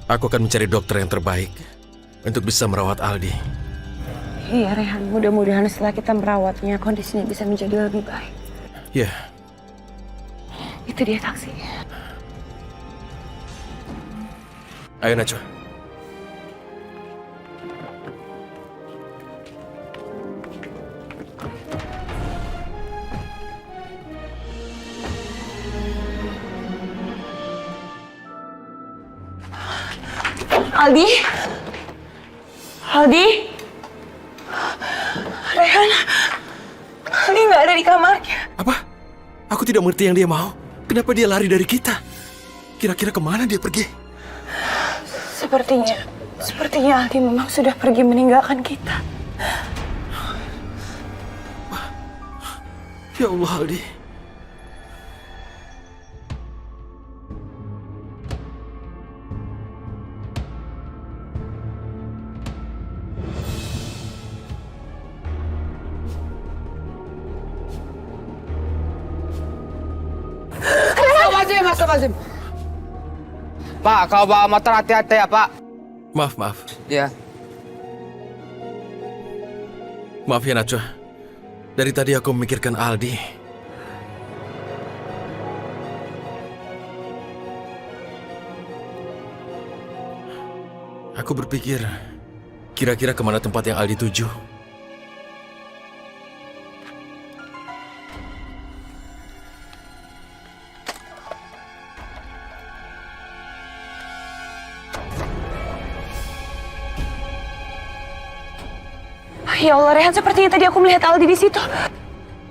Aku akan mencari dokter yang terbaik untuk bisa merawat Aldi. Iya, Rehan. Mudah-mudahan setelah kita merawatnya, kondisinya bisa menjadi lebih baik. Ya. Itu dia taksi. Ayo, Najwa. Aldi? Aldi? Rehan? Aldi nggak ada di kamarnya. Apa? Aku tidak mengerti yang dia mau. Kenapa dia lari dari kita? Kira-kira kemana dia pergi? Sepertinya Aldi memang sudah pergi meninggalkan kita. Ya Allah, Aldi. Astagfirullahaladzim. Pak, kalau bawa motor hati-hati ya, Pak. Maaf. Iya. Maaf ya, Najwa. Dari tadi aku memikirkan Aldi. Aku berpikir, kira-kira kemana tempat yang Aldi tuju? Ya Allah, Rehan, sepertinya tadi aku melihat Aldi di situ.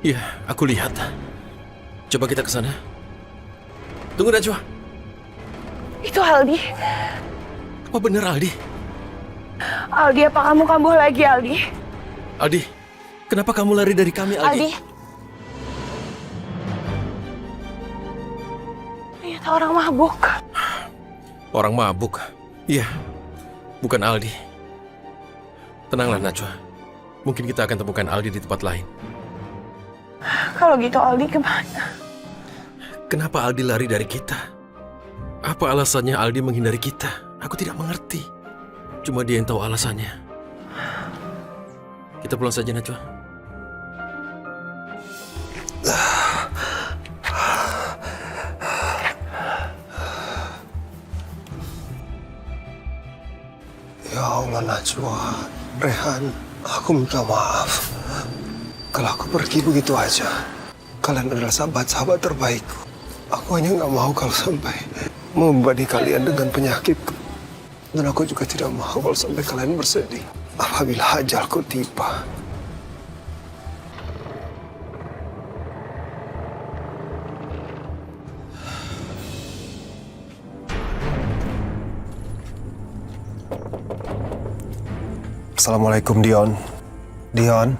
Iya, aku lihat. Coba kita ke sana. Tunggu, Najwa. Itu Aldi. Apa benar Aldi? Aldi, apa kamu kambuh lagi, Aldi? Aldi, kenapa kamu lari dari kami, Aldi? Aldi. Ternyata orang mabuk. Orang mabuk? Iya, bukan Aldi. Tenanglah, Najwa. Mungkin kita akan temukan Aldi di tempat lain. Kalau gitu Aldi kemana? Kenapa Aldi lari dari kita? Apa alasannya Aldi menghindari kita? Aku tidak mengerti. Cuma dia yang tahu alasannya. Kita pulang saja, Najwa. Ya Allah, Najwa, Rehan, aku minta maaf. Kalau aku pergi begitu aja. Kalian adalah sahabat-sahabat terbaikku. Aku hanya nggak mau kalau sampai membebani kalian dengan penyakitku. Dan aku juga tidak mau kalau sampai kalian bersedih apabila ajalku tiba. Assalamualaikum, Dion. Dion?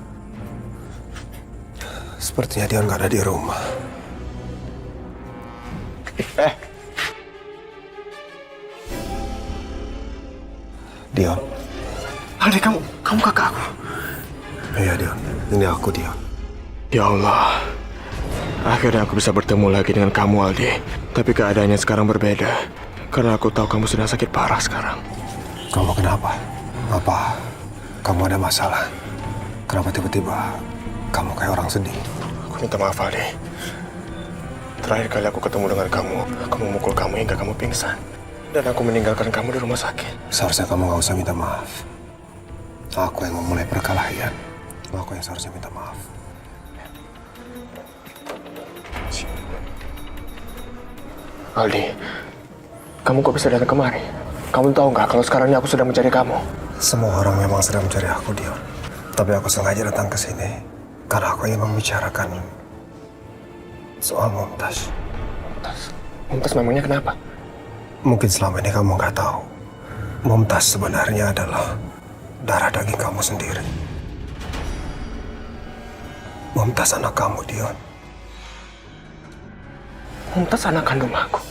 Sepertinya Dion nggak ada di rumah. Dion. Aldi, kamu kakak aku. Iya, Dion. Ini aku, Dion. Ya Allah. Akhirnya aku bisa bertemu lagi dengan kamu, Aldi. Tapi keadaannya sekarang berbeda. Karena aku tahu kamu sudah sakit parah sekarang. Kamu kenapa? Apa kamu ada masalah? Kenapa tiba-tiba kamu kayak orang sedih? Aku minta maaf, Aldi. Terakhir kali aku ketemu dengan kamu, aku memukul kamu hingga kamu pingsan. Dan aku meninggalkan kamu di rumah sakit. Seharusnya kamu nggak usah minta maaf. Aku yang memulai perkelahian. Aku yang seharusnya minta maaf. Aldi, kamu kok bisa datang kemari? Kamu tahu nggak kalau sekarang ini aku sudah mencari kamu? Semua orang memang sedang mencari aku, Dion. Tapi aku sengaja datang ke sini karena aku ingin membicarakan soal Mumtaz. Mumtaz memangnya kenapa? Mungkin selama ini kamu nggak tahu. Mumtaz sebenarnya adalah darah daging kamu sendiri. Mumtaz anak kamu, Dion. Mumtaz anak kandung aku.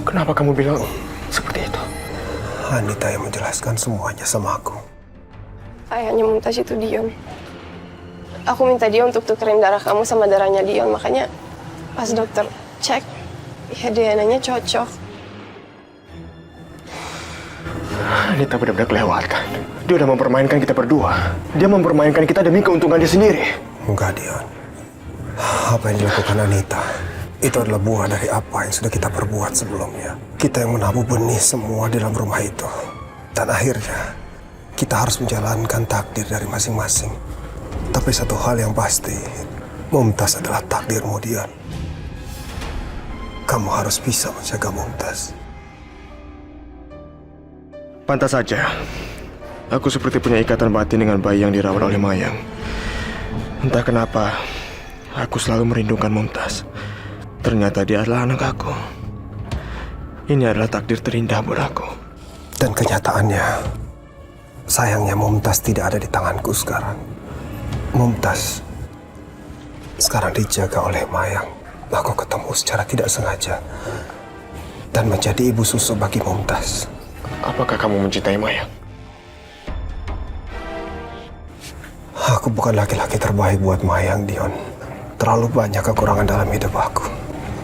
Kenapa kamu bilang seperti itu? Anita yang menjelaskan semuanya sama aku. Ayahnya Mumtaz itu Dion. Aku minta dia untuk tukerin darah kamu sama darahnya Dion. Makanya pas dokter cek, ya DNA-nya cocok. Anita benar-benar kelewatan. Dia udah mempermainkan kita berdua. Dia mempermainkan kita demi keuntungan dia sendiri. Enggak, Dion. Apa yang dilakukan Anita itu adalah buah dari apa yang sudah kita perbuat sebelumnya. Kita yang menabur benih semua di dalam rumah itu. Dan akhirnya kita harus menjalankan takdir dari masing-masing. Tapi satu hal yang pasti, Mumtaz adalah takdirmu, Dion. Kamu harus bisa menjaga Mumtaz. Pantas saja. Aku seperti punya ikatan batin dengan bayi yang dirawat oleh Mayang. Entah kenapa, aku selalu merindukan Mumtaz. Ternyata dia adalah anak aku. Ini adalah takdir terindah buat aku. Dan kenyataannya, sayangnya Mumtaz tidak ada di tanganku sekarang. Mumtaz sekarang dijaga oleh Mayang. Aku ketemu secara tidak sengaja dan menjadi ibu susu bagi Mumtaz. Apakah kamu mencintai Mayang? Aku bukan laki-laki terbaik buat Mayang, Dion. Terlalu banyak kekurangan dalam hidup aku.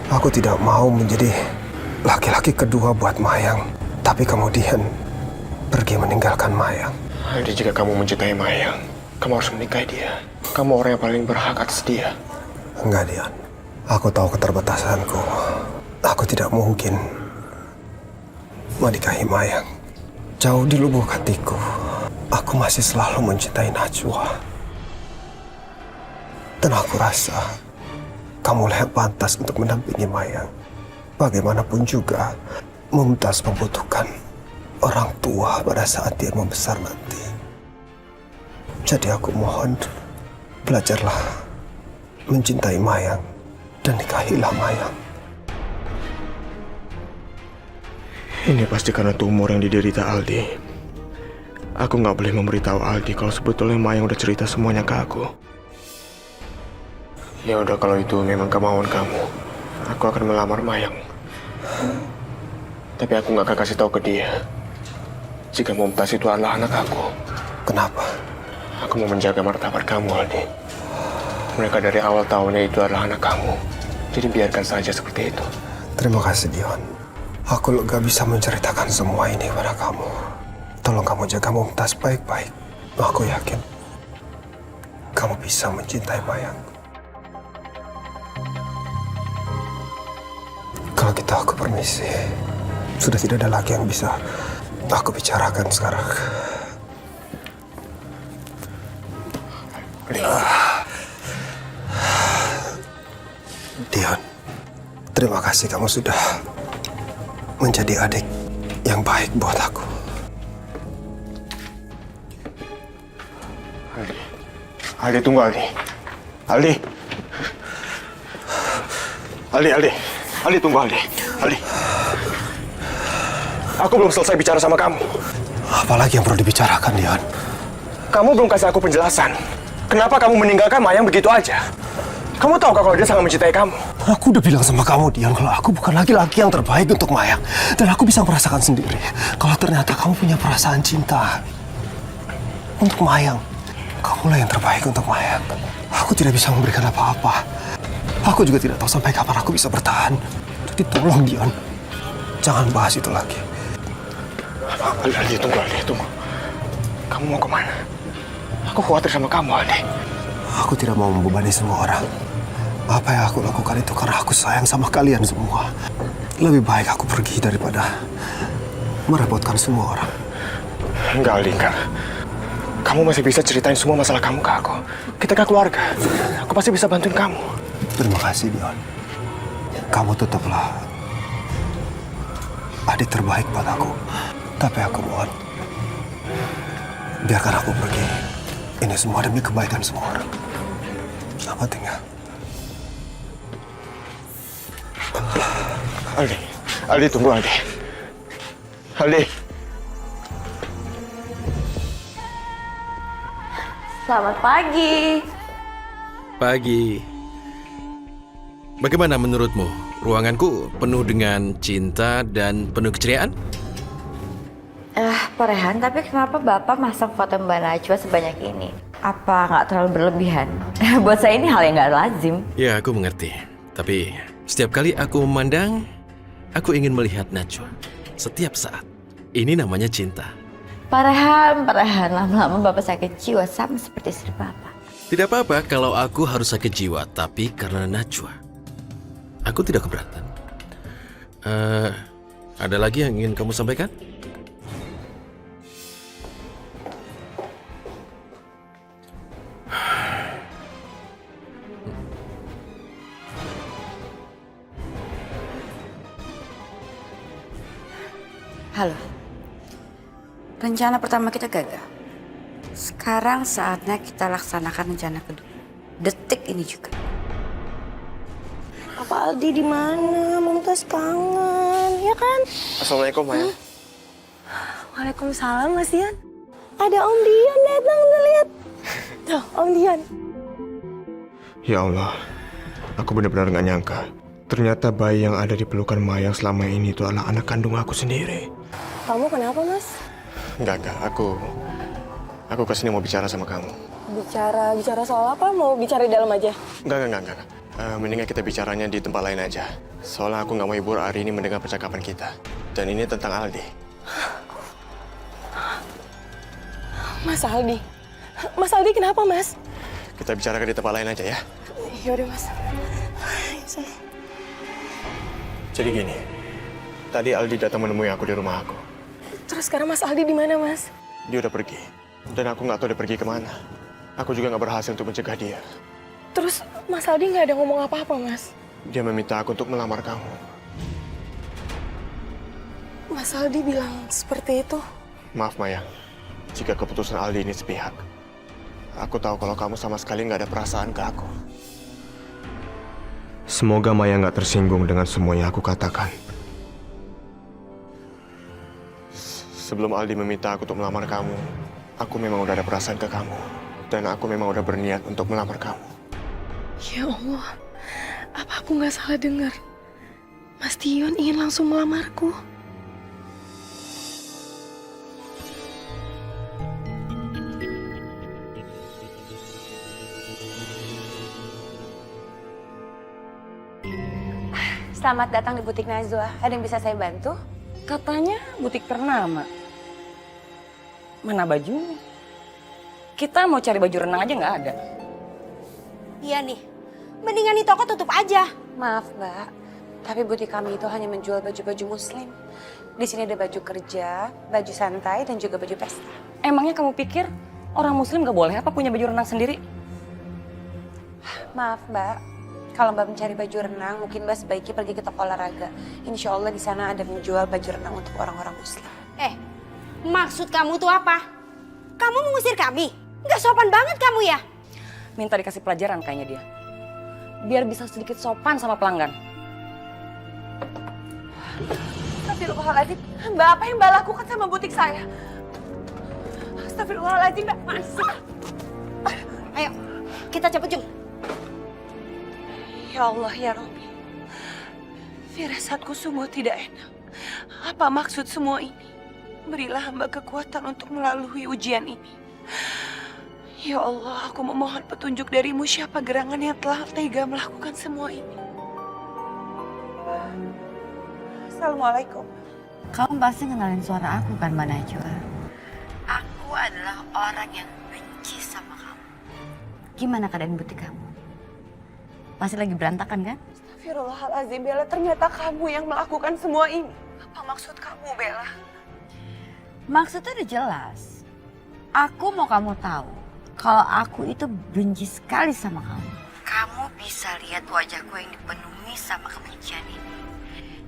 Aku tidak mau menjadi laki-laki kedua buat Mayang, tapi kemudian pergi meninggalkan Mayang. Jadi jika kamu mencintai Mayang, kamu harus menikahi dia. Kamu orang yang paling berhak atas dia. Enggak, Dion. Aku tahu keterbatasanku. Aku tidak mungkin menikahi Mayang. Jauh di lubuk hatiku, aku masih selalu mencintai Najwa. Dan aku rasa kamulah yang pantas untuk mendampingi Mayang. Bagaimanapun juga, Mumtaz membutuhkan orang tua pada saat dia membesar nanti. Jadi aku mohon, belajarlah mencintai Mayang dan nikahilah Mayang. Ini pasti karena tumor yang diderita Aldi. Aku nggak boleh memberitahu Aldi kalau sebetulnya Mayang udah cerita semuanya ke aku. Ya udah, kalau itu memang kemauan kamu, aku akan melamar Mayang. Tapi aku nggak akan kasih tahu ke dia jika Mumtaz itu adalah anak aku. Kenapa? Aku mau menjaga martabat kamu, Aldi. Mereka dari awal tahunya itu adalah anak kamu. Jadi biarkan saja seperti itu. Terima kasih, Dion. Aku gak bisa menceritakan semua ini pada kamu. Tolong kamu jaga Mumtaz baik-baik. Aku yakin kamu bisa mencintai Mayang. Kalau gitu aku permisi. Sudah tidak ada lagi yang bisa aku bicarakan sekarang. Dion, terima kasih kamu sudah menjadi adik yang baik buat aku. Aldi, tunggu Aldi. Aldi, tunggu Aldi. Aldi, aku belum selesai bicara sama kamu. Apalagi yang perlu dibicarakan, Dion? Kamu belum kasih aku penjelasan. Kenapa kamu meninggalkan Mayang begitu aja? Kamu tahu kalau dia sangat mencintai kamu? Aku udah bilang sama kamu, Dion, kalau aku bukan laki-laki yang terbaik untuk Mayang. Dan aku bisa merasakan sendiri kalau ternyata kamu punya perasaan cinta untuk Mayang. Kamulah yang terbaik untuk Mayang. Aku tidak bisa memberikan apa-apa. Aku juga tidak tahu sampai kapan aku bisa bertahan. Jadi tolong, Dion, jangan bahas itu lagi. Aldi, tunggu. Kamu mau kemana? Aku khawatir sama kamu, Aldi. Aku tidak mau membebani semua orang. Apa yang aku lakukan itu karena aku sayang sama kalian semua. Lebih baik aku pergi daripada merepotkan semua orang. Enggak, Aldi, enggak. Kamu masih bisa ceritain semua masalah kamu ke aku. Kita kan keluarga. Aku pasti bisa bantuin kamu. Terima kasih, Dion. Kamu tetaplah adik terbaik buat aku. Tapi aku mohon, biarkan aku pergi. Ini semua demi kebaikan semua orang. Selamat tinggal. Aldi, tunggu Aldi. Selamat pagi. Pagi. Bagaimana menurutmu? Ruanganku penuh dengan cinta dan penuh keceriaan? Pak Rehan, tapi kenapa Bapak masang foto Mbak Najwa sebanyak ini? Apa nggak terlalu berlebihan? Buat saya ini hal yang nggak lazim. Ya, aku mengerti. Tapi setiap kali aku memandang, aku ingin melihat Najwa. Setiap saat. Ini namanya cinta. Pak Rehan, lama-lama Bapak sakit jiwa sama seperti istri Bapak. Tidak apa-apa kalau aku harus sakit jiwa, tapi karena Najwa, aku tidak keberatan. Ada lagi yang ingin kamu sampaikan? Halo. Rencana pertama kita gagal. Sekarang saatnya kita laksanakan rencana kedua. Detik ini juga. Papa Aldi di mana? Mumtaz kangen, ya kan? Assalamualaikum, Maya. Waalaikumsalam, Mas Dian. Ada Om Dian datang, tuh lihat. Tuh, Om Dian. Ya Allah, aku benar-benar gak nyangka. Ternyata bayi yang ada di pelukan Mayang selama ini itu adalah anak kandung aku sendiri. Kamu kenapa, Mas? Enggak, aku kesini mau bicara sama kamu. Bicara soal apa? Mau bicara di dalam aja? Enggak. Mendingan kita bicaranya di tempat lain aja. Soalnya aku nggak mau Ibu hari ini mendengar percakapan kita. Dan ini tentang Aldi. Mas Aldi? Mas Aldi kenapa, Mas? Kita bicarakan di tempat lain aja ya. Yaudah, Mas. Jadi gini, tadi Aldi datang menemui aku di rumah aku. Terus sekarang Mas Aldi di mana, Mas? Dia udah pergi. Dan aku nggak tahu dia pergi kemana. Aku juga nggak berhasil untuk mencegah dia. Terus Mas Aldi nggak ada ngomong apa-apa, Mas? Dia meminta aku untuk melamar kamu. Mas Aldi bilang seperti itu? Maaf, Mayang. Jika keputusan Aldi ini sepihak. Aku tahu kalau kamu sama sekali nggak ada perasaan ke aku. Semoga Maya nggak tersinggung dengan semua yang aku katakan. Sebelum Aldi meminta aku untuk melamar kamu, aku memang udah ada perasaan ke kamu. Dan aku memang udah berniat untuk melamar kamu. Ya Allah, apa aku nggak salah dengar? Mas Dion ingin langsung melamarku. Selamat datang di butik Najwa. Ada yang bisa saya bantu? Katanya butik ternama. Mana bajunya? Kita mau cari baju renang aja nggak ada. Iya nih. Mendingan di toko tutup aja. Maaf, Mbak. Tapi butik kami itu hanya menjual baju-baju muslim. Di sini ada baju kerja, baju santai, dan juga baju pesta. Emangnya kamu pikir orang muslim nggak boleh apa punya baju renang sendiri? Maaf, Mbak. Kalau Mbak mencari baju renang, mungkin Mbak sebaiknya pergi ke toko olahraga. Insya Allah di sana ada menjual baju renang untuk orang-orang muslim. Maksud kamu tuh apa? Kamu mengusir kami? Nggak sopan banget kamu ya? Minta dikasih pelajaran kayaknya dia. Biar bisa sedikit sopan sama pelanggan. Astagfirullahaladzim. Mbak, apa yang Mbak lakukan sama butik saya? Astagfirullahaladzim, Mbak. Masuk. Ayo, kita cepet, Jung. Ya Allah, ya Rabbi. Firasatku sungguh tidak enak. Apa maksud semua ini? Berilah hamba kekuatan untuk melalui ujian ini. Ya Allah, aku memohon petunjuk darimu siapa gerangan yang telah tega melakukan semua ini. Assalamualaikum. Kamu pasti kenalin suara aku kan, Mbak Najwa? Aku adalah orang yang benci sama kamu. Gimana keadaan butik kamu? Pasti lagi berantakan kan? Astagfirullahaladzim, Bella. Ternyata kamu yang melakukan semua ini. Apa maksud kamu, Bella? Maksudnya udah jelas. Aku mau kamu tahu kalau aku itu benci sekali sama kamu. Kamu bisa lihat wajahku yang dipenuhi sama kebencian ini.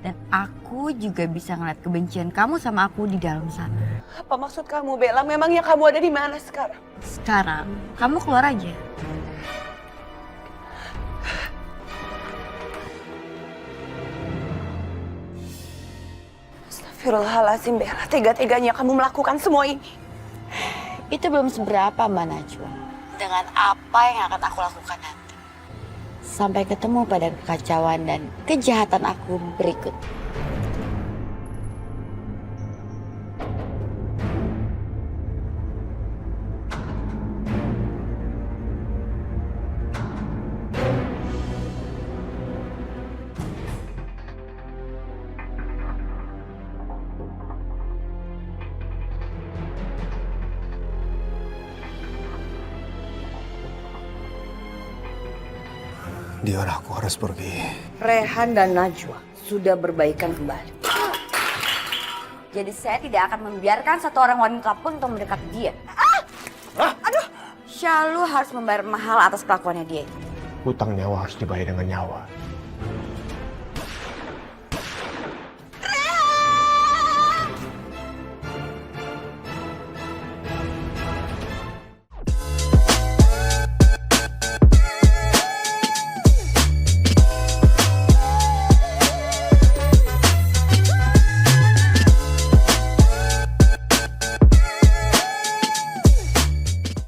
Dan aku juga bisa ngeliat kebencian kamu sama aku di dalam sana. Apa maksud kamu, Bella? Memangnya kamu ada di mana sekarang? Sekarang, kamu keluar aja. Astagfirullahaladzim, Bella. Tega-teganya kamu melakukan semua ini. Itu belum seberapa, Mbak Najwa. Dengan apa yang akan aku lakukan nanti. Sampai ketemu pada kekacauan dan kejahatan aku berikut. Dion, aku harus pergi. Rehan dan Najwa sudah berbaikan kembali. Jadi saya tidak akan membiarkan satu orang wanita pun untuk mendekati dia. Aduh! Syalu harus membayar mahal atas kelakuannya dia. Hutang nyawa harus dibayar dengan nyawa.